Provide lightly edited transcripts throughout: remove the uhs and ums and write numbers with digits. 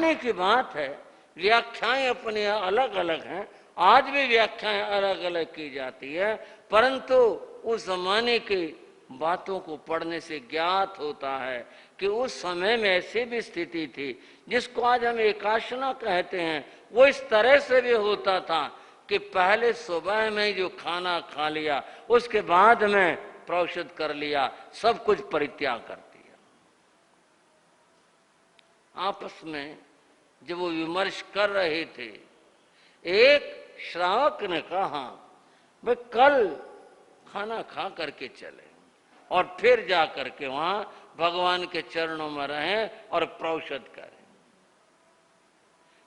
जमाने की बात है, व्याख्याएं अपने अलग अलग हैं, आज भी व्याख्याएं अलग अलग की जाती है, परंतु उस जमाने की बातों को पढ़ने से ज्ञात होता है कि उस समय में ऐसी भी स्थिति थी जिसको आज हम एकाशना कहते हैं। वो इस तरह से भी होता था कि पहले सुबह में जो खाना खा लिया उसके बाद में प्रोषित कर लिया, सब कुछ परित्याग कर दिया। आपस में जब वो विमर्श कर रहे थे, एक श्रावक ने कहा भाई कल खाना खा करके चले और फिर जा करके वहां भगवान के चरणों में रहें और प्रोषित करें।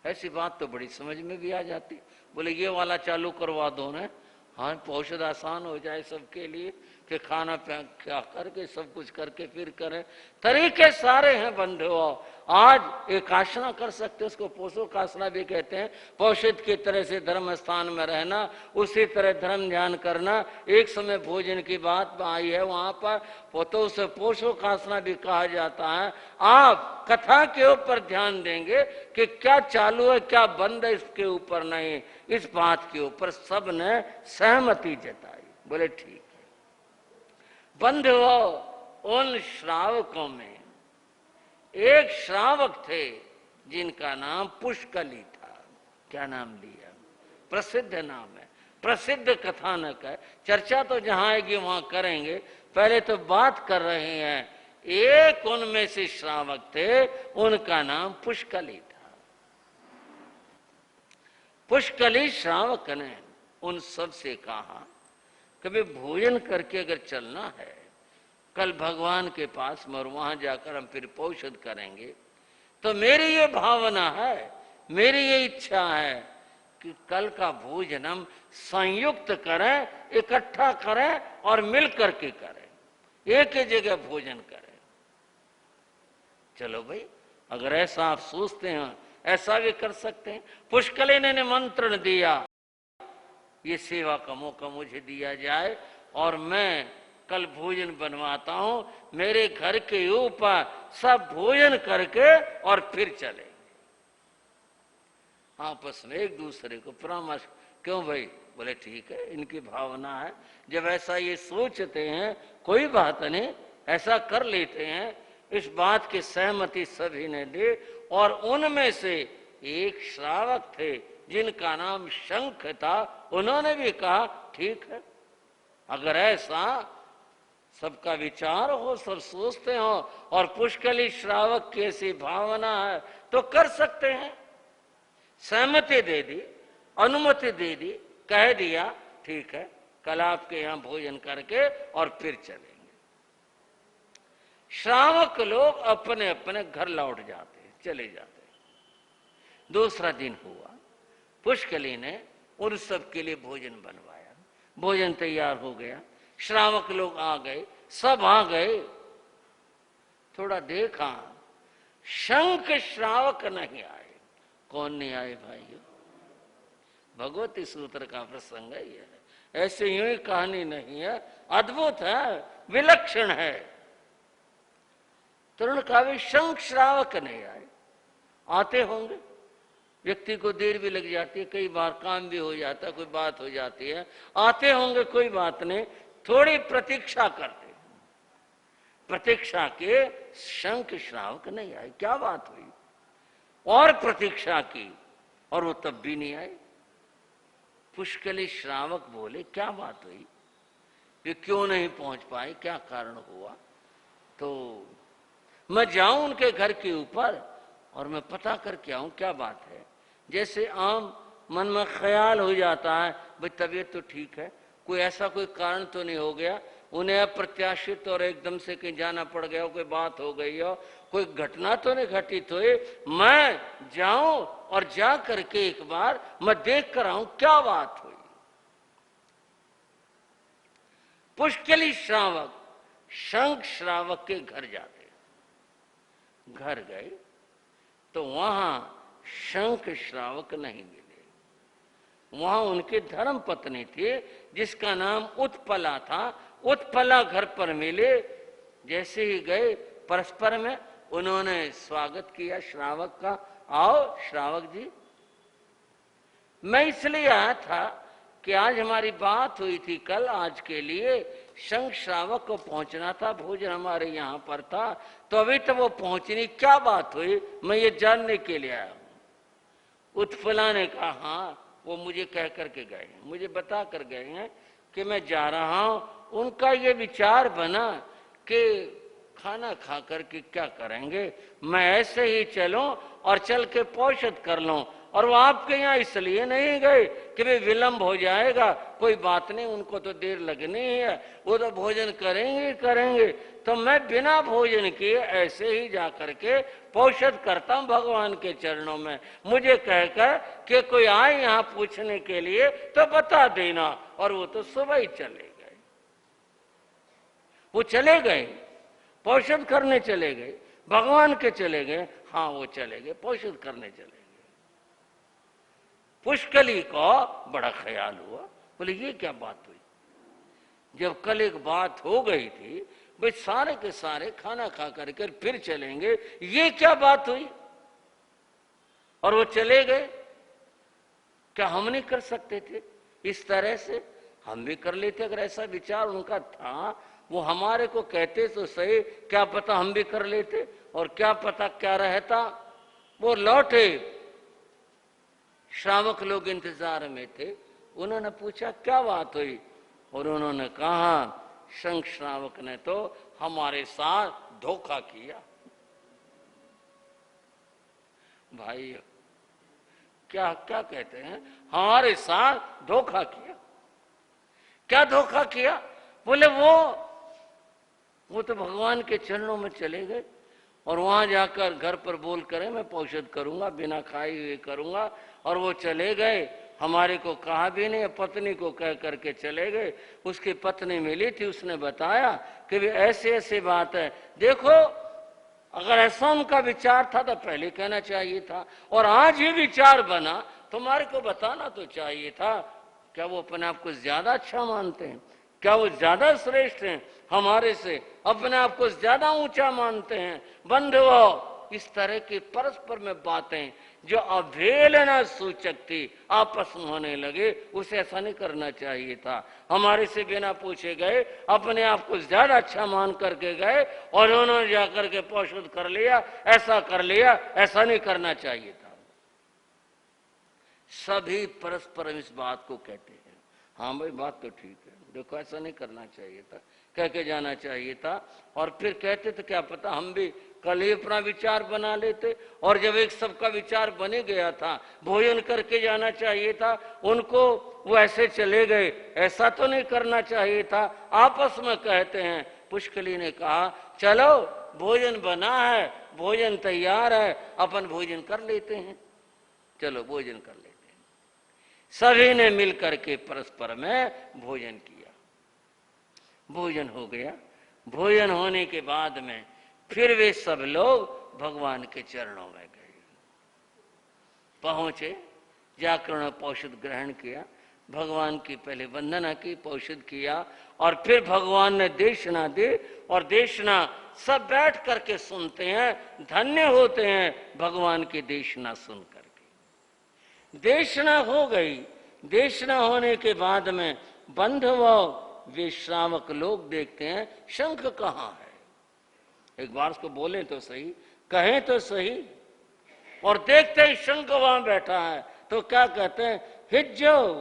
ऐसी बात तो बड़ी समझ में भी आ जाती। बोले ये वाला चालू करवा दो ना, हाँ प्रोषित आसान हो जाए सबके लिए, कि खाना क्या करके सब कुछ करके फिर करें। तरीके सारे हैं बंधुओं। आज एक आसना कर सकते, उसको पोषोकासना भी कहते हैं। पोषित की तरह से धर्म स्थान में रहना, उसी तरह धर्म ध्यान करना। एक समय भोजन की बात आई है वहां पर, तो उसे पोषोकासना भी कहा जाता है। आप कथा के ऊपर ध्यान देंगे कि क्या चालू है क्या बंद है, इसके ऊपर नहीं, इस बात के ऊपर सब ने सहमति जताई। बोले ठीक है। बंधुओं, उन श्रावकों में एक श्रावक थे जिनका नाम पुष्कली था। क्या नाम लिया? प्रसिद्ध नाम है, प्रसिद्ध कथानक है। चर्चा तो जहां आएगी वहां करेंगे, पहले तो बात कर रहे हैं। एक उनमें से श्रावक थे, उनका नाम पुष्कली था। पुष्कली श्रावक ने उन सब से कहा कभी भोजन करके अगर चलना है कल भगवान के पास में और वहां जाकर हम फिर पोषित करेंगे, तो मेरी ये भावना है, मेरी ये इच्छा है कि कल का भोजन हम संयुक्त करें, इकट्ठा करें और मिल करके करें, एक ही जगह भोजन करें। चलो भाई, अगर ऐसा आप सोचते हैं ऐसा भी कर सकते हैं। पुष्कली ने निमंत्रण दिया, ये सेवा का मौका मुझे दिया जाए और मैं कल भोजन बनवाता हूं, मेरे घर के ऊपर सब भोजन करके और फिर चले। आपस में एक दूसरे को परामर्श, क्यों भाई? बोले ठीक है, इनकी भावना है, जब ऐसा ये सोचते हैं कोई बात नहीं, ऐसा कर लेते हैं। इस बात की सहमति सभी ने दी और उनमें से एक श्रावक थे जिनका नाम शंख था, उन्होंने भी कहा ठीक है, अगर ऐसा सबका विचार हो, सब सोचते हो और पुष्कली श्रावक की ऐसी भावना है तो कर सकते हैं। सहमति दे दी, अनुमति दे दी, कह दिया ठीक है, कल आपके यहां भोजन करके और फिर चलेंगे। श्रावक लोग अपने अपने घर लौट जाते, चले जाते। दूसरा दिन हुआ, पुष्कली ने उन सब के लिए भोजन बनवाया, भोजन तैयार हो गया, श्रावक लोग आ गए, सब आ गए। थोड़ा देखा, शंख श्रावक नहीं आए। कौन नहीं आए भाइयों? भगवती सूत्र का प्रसंग है ये, ऐसे यूं ही कहानी नहीं है, अद्भुत है, विलक्षण है। तरुण काव्य शंख श्रावक नहीं आए। आते होंगे, व्यक्ति को देर भी लग जाती है, कई बार काम भी हो जाता है, कोई बात हो जाती है, आते होंगे, कोई बात नहीं, थोड़ी प्रतीक्षा करते। प्रतीक्षा के शंख श्रावक नहीं आए, क्या बात हुई? और प्रतीक्षा की और वो तब भी नहीं आए। पुष्कली श्रावक बोले क्या बात हुई, ये क्यों नहीं पहुंच पाए, क्या कारण हुआ? तो मैं जाऊं उनके घर के ऊपर और मैं पता करके आऊं क्या बात है। जैसे आम मन में ख्याल हो जाता है, भाई तबीयत तो ठीक है, कोई ऐसा कोई कारण तो नहीं हो गया, उन्हें अप्रत्याशित और एकदम से कहीं जाना पड़ गया हो, कोई बात हो गई हो, कोई घटना तो नहीं घटित हुई। मैं जाऊं और जा करके एक बार मैं देख कर आऊं क्या बात हुई। पुष्कली श्रावक शंख श्रावक के घर जाते, घर गए तो वहां शंख श्रावक नहीं मिले। वहां उनकी धर्म पत्नी थी जिसका नाम उत्पला था, उत्पला घर पर मिले। जैसे ही गए परस्पर में उन्होंने स्वागत किया श्रावक का, आओ श्रावक जी। मैं इसलिए आया था कि आज हमारी बात हुई थी कल, आज के लिए शंख श्रावक को पहुंचना था, भोजन हमारे यहाँ पर था, तो अभी तक वो पहुंचनी, क्या बात हुई, मैं ये जानने के लिए आया हूं। उत्पला ने कहा हाँ, वो मुझे कह करके गए हैं, मुझे बता कर गए हैं कि मैं जा रहा हूं। उनका ये विचार बना कि खाना खा करके क्या करेंगे, मैं ऐसे ही चलूं और चल के पौषध कर लूं। और वो आपके यहाँ इसलिए नहीं गए कि भाई विलंब हो जाएगा, कोई बात नहीं, उनको तो देर लगनी ही है, वो तो भोजन करेंगे करेंगे। तो मैं बिना भोजन किए ऐसे ही जा करके पौषध करता हूं भगवान के चरणों में। मुझे कहकर कि कोई आए यहाँ पूछने के लिए तो बता देना। और वो तो सुबह ही चले गए, वो चले गए, पौषध करने चले गए, भगवान के चले गए। हाँ वो चले गए, पौषध करने चले गए। पुष्कली को बड़ा ख्याल हुआ, बोले ये क्या बात हुई, जब कल एक बात हो गई थी भाई सारे के सारे खाना खा करके फिर चलेंगे, ये क्या बात हुई। और वो चले गए, क्या हम नहीं कर सकते थे इस तरह से, हम भी कर लेते। अगर ऐसा विचार उनका था, वो हमारे को कहते तो सही, क्या पता हम भी कर लेते, और क्या पता क्या रहता। वो लौटे, श्रावक लोग इंतजार में थे, उन्होंने पूछा क्या बात हुई, और उन्होंने कहा शंख श्रावक ने तो हमारे साथ धोखा किया। भाई क्या क्या कहते हैं, हमारे साथ धोखा किया। क्या धोखा किया, बोले वो तो भगवान के चरणों में चले गए और वहां जाकर घर पर बोल करे मैं पौषध करूंगा, बिना खाए हुए करूंगा, और वो चले गए, हमारे को कहा भी नहीं, पत्नी को कह करके चले गए। उसकी पत्नी मिली थी, उसने बताया कि भी ऐसे ऐसे बात है। देखो अगर ऐसा उनका विचार था तो पहले कहना चाहिए था, और आज ही विचार बना तुम्हारे को बताना तो चाहिए था। क्या वो अपने आप को ज्यादा अच्छा मानते हैं, क्या वो ज्यादा श्रेष्ठ हैं हमारे से, अपने आप को ज्यादा ऊंचा मानते हैं। बंधुओं, इस तरह की परस्पर में बातें जो अवहेलना सूचक थी आपस में होने लगे, उसे ऐसा नहीं करना चाहिए था। हमारे से बिना पूछे गए, अपने आप को ज्यादा अच्छा मान करके गए और उन्होंने जाकर के पौषध कर लिया, ऐसा कर लिया, ऐसा नहीं करना चाहिए था। सभी परस्पर इस बात को कहते हैं, हाँ भाई बात तो ठीक है, देखो ऐसा नहीं करना चाहिए था, कह के जाना चाहिए था। और फिर कहते थे क्या पता हम भी कल ही अपना विचार बना लेते, और जब एक सबका विचार बने गया था, भोजन करके जाना चाहिए था उनको, वो ऐसे चले गए, ऐसा तो नहीं करना चाहिए था। आपस में कहते हैं, पुष्कली ने कहा चलो भोजन बना है, भोजन तैयार है, अपन भोजन कर लेते हैं, चलो भोजन कर लेते हैं। सभी ने मिलकर के परस्पर में भोजन किया, भोजन हो गया। भोजन होने के बाद में फिर वे सब लोग भगवान के चरणों में गए, पहुंचे, जाकर उन्होंने पौषध ग्रहण किया, भगवान की पहले वंदना की, पौषध किया, और फिर भगवान ने देशना दी। और देशना सब बैठ करके सुनते हैं, धन्य होते हैं भगवान की देशना सुन करके। देशना हो गई, देशना होने के बाद में बंधुओं वे श्रावक लोग देखते हैं शंख कहाँ है, एक बार उसको बोले तो सही, कहें तो सही, और देखते ही शंख वहां बैठा है। तो क्या कहते हैं, हिज्जो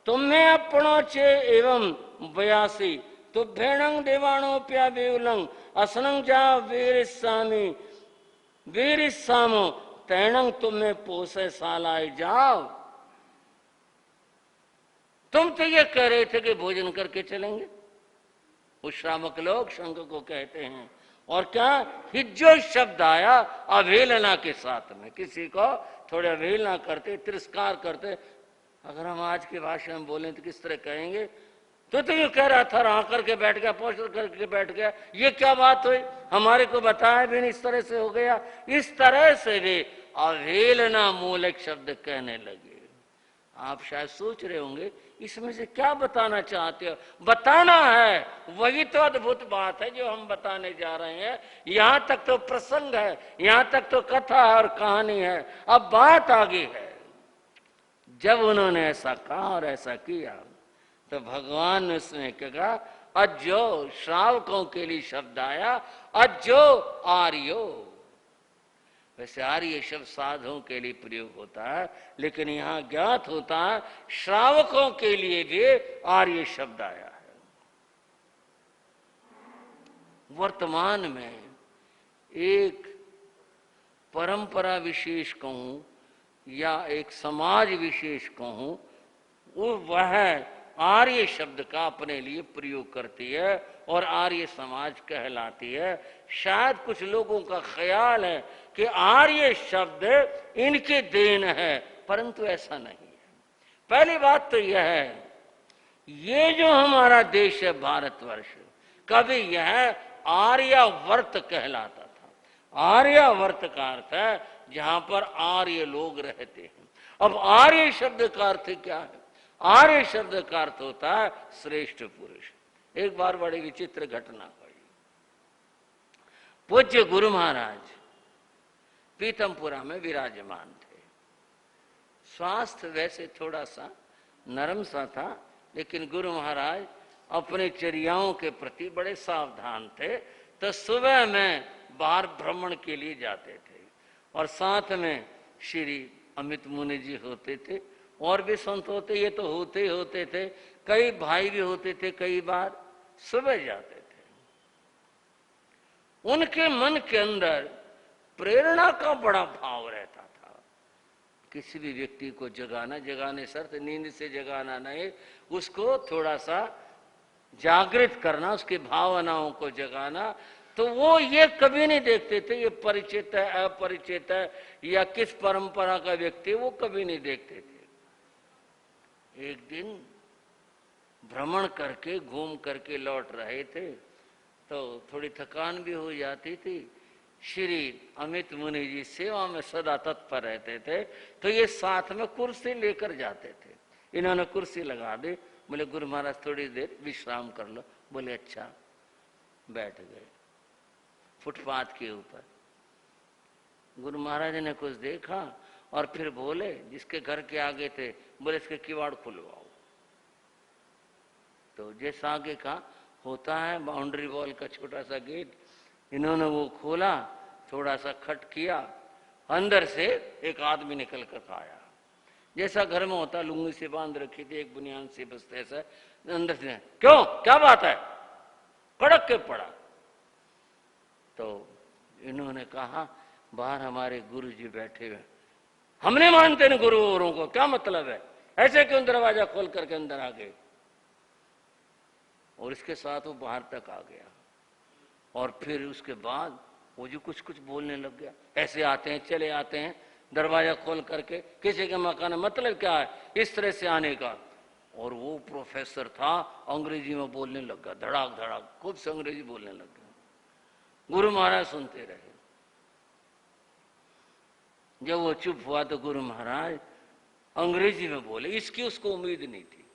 तुम्हें अपनो चे एवं बयासी तो भेणंग देवाणोप्या बेउलंग असनंग जा वीर स्वामी वीर सामो तैणंग तुम्हें पोसे सालाए जाओ। तुम तो ये कह रहे थे कि भोजन करके चलेंगे, उस श्रावक लोग शंख को कहते हैं। और क्या हिज्जो शब्द आया अवहेलना के साथ में, किसी को थोड़े अवहेलना करते, तिरस्कार करते। अगर हम आज की भाषा में बोलें तो किस तरह कहेंगे, तो ये कह रहा था रहा करके बैठ गया, पौषध करके बैठ गया, ये क्या बात हुई, हमारे को बताया भी नहीं, इस तरह से हो गया। इस तरह से वे अवहेलना मूलक शब्द कहने लगे। आप शायद सोच रहे होंगे इसमें से क्या बताना चाहते हो? बताना है, वही तो अद्भुत बात है जो हम बताने जा रहे हैं। यहां तक तो प्रसंग है, यहां तक तो कथा है और कहानी है। अब बात आगे है। जब उन्होंने ऐसा कहा और ऐसा किया तो भगवान ने उसमें कहा, अज्जो, श्रावकों के लिए शब्द आया, अज्जो आर्यो। वैसे आर्य शब्द साधुओं के लिए प्रयोग होता है, लेकिन यहां ज्ञात होता है श्रावकों के लिए भी आर्य शब्द आया है। वर्तमान में एक परंपरा विशेष कहूं या एक समाज विशेष कहूं, वह आर्य शब्द का अपने लिए प्रयोग करती है और आर्य समाज कहलाती है। शायद कुछ लोगों का ख्याल है कि आर्य शब्द इनकी देन है, परंतु ऐसा नहीं है। पहली बात तो यह है, ये जो हमारा देश है भारतवर्ष, कभी यह आर्यावर्त कहलाता था। आर्यावर्त का अर्थ है जहां पर आर्य लोग रहते हैं। अब आर्य शब्द का अर्थ क्या है? आर्य शब्द का अर्थ होता है श्रेष्ठ पुरुष। एक बार बड़ी विचित्र घटना हुई। पूज्य गुरु महाराज पीतमपुरा में विराजमान थे। स्वास्थ्य वैसे थोड़ा सा नरम सा था, लेकिन गुरु महाराज अपने चर्याओं के प्रति बड़े सावधान थे। तो सुबह में बाहर भ्रमण के लिए जाते थे और साथ में श्री अमित मुनि जी होते थे और भी संत होते, ये तो होते ही होते थे, कई भाई भी होते थे। कई बार सुबह जाते थे। उनके मन के अंदर प्रेरणा का बड़ा भाव रहता था। किसी भी व्यक्ति को जगाने शर्त नींद से जगाना नहीं, उसको थोड़ा सा जागृत करना, उसकी भावनाओं को जगाना। तो वो ये कभी नहीं देखते थे ये परिचित है अपरिचित है या किस परंपरा का व्यक्ति, वो कभी नहीं देखते थे। एक दिन भ्रमण करके घूम करके लौट रहे थे तो थोड़ी थकान भी हो जाती थी। श्री अमित मुनि जी सेवा में सदा तत्पर रहते थे, तो ये साथ में कुर्सी लेकर जाते थे। इन्होंने कुर्सी लगा दी, बोले गुरु महाराज थोड़ी देर विश्राम कर लो। बोले अच्छा। बैठ गए फुटपाथ के ऊपर। गुरु महाराज ने कुछ देखा और फिर बोले, जिसके घर के आगे थे, बोले इसके किवाड़ खुलवाओ। तो जैसा आगे का होता है बाउंड्री वॉल का छोटा सा गेट, इन्होंने वो खोला, थोड़ा सा खट किया, अंदर से एक आदमी निकल कर आया। जैसा घर में होता, लुंगी से बांध रखी थी, एक बुनियान से बस ऐसा। अंदर से, क्यों क्या बात है? कड़क के पड़ा। तो इन्होंने कहा, बाहर हमारे गुरु जी बैठे हुए, हम नहीं मानते न गुरु औरों को, क्या मतलब है? ऐसे क्यों दरवाजा खोल करके अंदर आ गए? और इसके साथ वो बाहर तक आ गया और फिर उसके बाद वो जो कुछ कुछ बोलने लग गया। ऐसे आते हैं चले आते हैं दरवाजा खोल करके, किसी के मकान में मतलब क्या है इस तरह से आने का। और वो प्रोफेसर था, अंग्रेजी में बोलने लग गया, धड़ाक धड़ाक खूब से अंग्रेजी बोलने लग गया। गुरु महाराज सुनते रहे। जब वो चुप हुआ तो गुरु महाराज अंग्रेजी में बोले। इसकी उसको उम्मीद नहीं थी,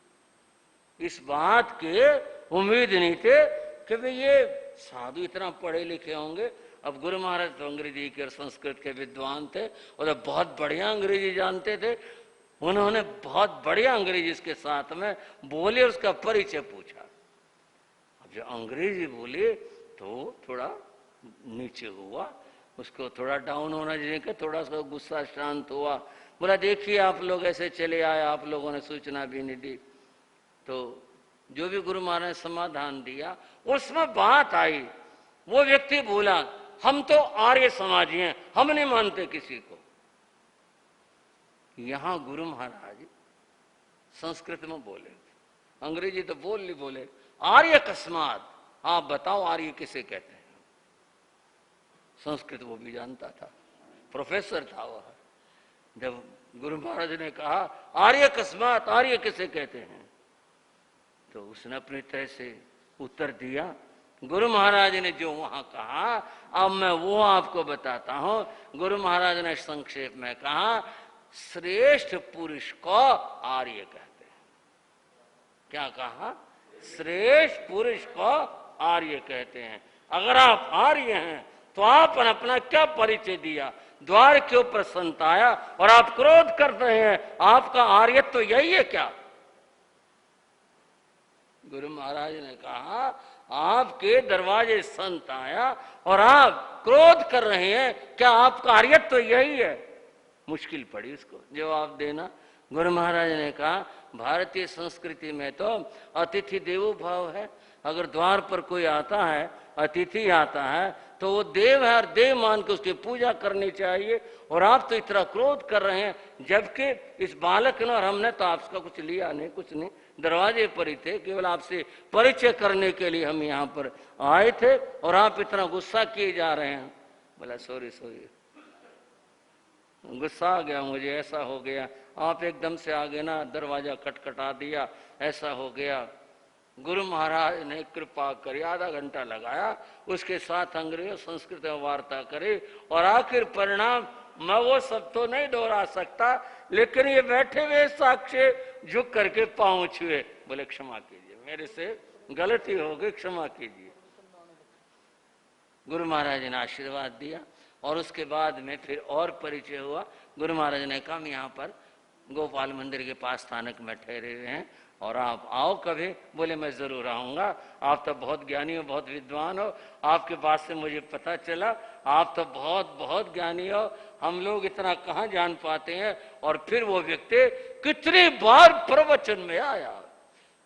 इस बात के उम्मीद नहीं थे कि भाई ये साधु इतना पढ़े लिखे होंगे। अब गुरु महाराज तो अंग्रेजी के और संस्कृत के विद्वान थे और बहुत बढ़िया अंग्रेजी जानते थे। उन्होंने बहुत बढ़िया अंग्रेजी इसके साथ में बोले, उसका परिचय पूछा। अब जो अंग्रेजी बोले तो थोड़ा नीचे हुआ, उसको थोड़ा डाउन होना चाहिए कि थोड़ा सा गुस्सा शांत हुआ। बोला देखिए आप लोग ऐसे चले आए, आप लोगों ने सूचना भी नहीं दी। तो जो भी गुरु महाराज ने समाधान दिया उसमें बात आई। वो व्यक्ति बोला, हम तो आर्य समाजी हैं, हम नहीं मानते किसी को। यहां गुरु महाराज संस्कृत में बोले, अंग्रेजी तो बोल नहीं बोले। आर्य अकस्मात, आप बताओ आर्य किसे कहते हैं? संस्कृत वो भी जानता था, प्रोफेसर था वह। जब गुरु महाराज ने कहा आर्य अकस्मात, आर्य किसे कहते हैं, तो उसने अपनी तरह से उत्तर दिया। गुरु महाराज ने जो वहां कहा, अब मैं वो आपको बताता हूं। गुरु महाराज ने संक्षेप में कहा, श्रेष्ठ पुरुष को आर्य कहते हैं। क्या कहा? श्रेष्ठ पुरुष को आर्य कहते हैं। अगर आप आर्य हैं तो आपने अपना क्या परिचय दिया? द्वार के ऊपर संत आया और आप क्रोध कर रहे हैं, आपका आर्यत्व तो यही है क्या? गुरु महाराज ने कहा आपके दरवाजे संत आया और आप क्रोध कर रहे हैं, क्या आपका आर्यत्व तो यही है? मुश्किल पड़ी उसको जवाब देना। गुरु महाराज ने कहा भारतीय संस्कृति में तो अतिथि देवो भाव है। अगर द्वार पर कोई आता है, अतिथि आता है, तो वो देव है और देव मान के उसकी पूजा करनी चाहिए। और आप तो इतना क्रोध कर रहे हैं, जबकि इस बालक ने और हमने तो आपका कुछ लिया नहीं, कुछ नहीं, दरवाजे पर ही थे, केवल आपसे परिचय करने के लिए हम यहाँ पर आए थे और आप इतना गुस्सा किए जा रहे हैं। बोला सॉरी सॉरी, गुस्सा आ गया मुझे, ऐसा हो गया, आप एकदम से आ गए ना, दरवाजा खटखटा दिया, ऐसा हो गया। गुरु महाराज ने कृपा करी, आधा घंटा लगाया, उसके साथ अंग्रेजी संस्कृत में वार्ता करे और आखिर परिणाम मैं वो सब तो नहीं दोहरा सकता, लेकिन ये बैठे हुए साक्षी झुक करके पांव छुए, बोले क्षमा कीजिए, मेरे से गलती हो गई, क्षमा कीजिए। गुरु महाराज ने आशीर्वाद दिया और उसके बाद में फिर और परिचय हुआ। गुरु महाराज ने कहा हम यहाँ पर गोपाल मंदिर के पास स्थानक में ठहरे हुए हैं और आप आओ कभी। बोले मैं जरूर आऊँगा, आप तो बहुत ज्ञानी हो, बहुत विद्वान हो, आपके पास से मुझे पता चला आप तो बहुत बहुत ज्ञानी हो, हम लोग इतना कहाँ जान पाते हैं। और फिर वो व्यक्ति कितनी बार प्रवचन में आया,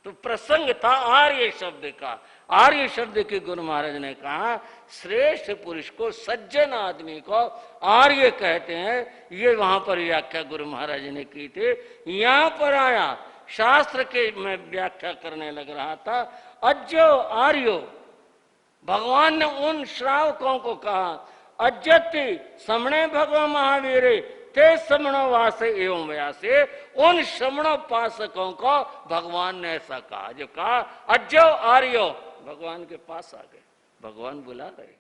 तो प्रसंग था आर्य शब्द का। आर्य शब्द के गुरु महाराज ने कहा श्रेष्ठ पुरुष को, सज्जन आदमी को आर्य कहते हैं। ये वहां पर व्याख्या गुरु महाराज ने की थी। यहां पर आया, शास्त्र के मैं व्याख्या करने लग रहा था। अज्जो आर्यो, भगवान ने उन श्रावकों को कहा अज्जति समणे भगवान महावीर ते श्रमणो वासे एवं व्यासे, उन श्रमणोपासकों को भगवान ने ऐसा कहा, जो कहा अज्जो आर्यो, भगवान के पास आ गए, भगवान बुला रहे।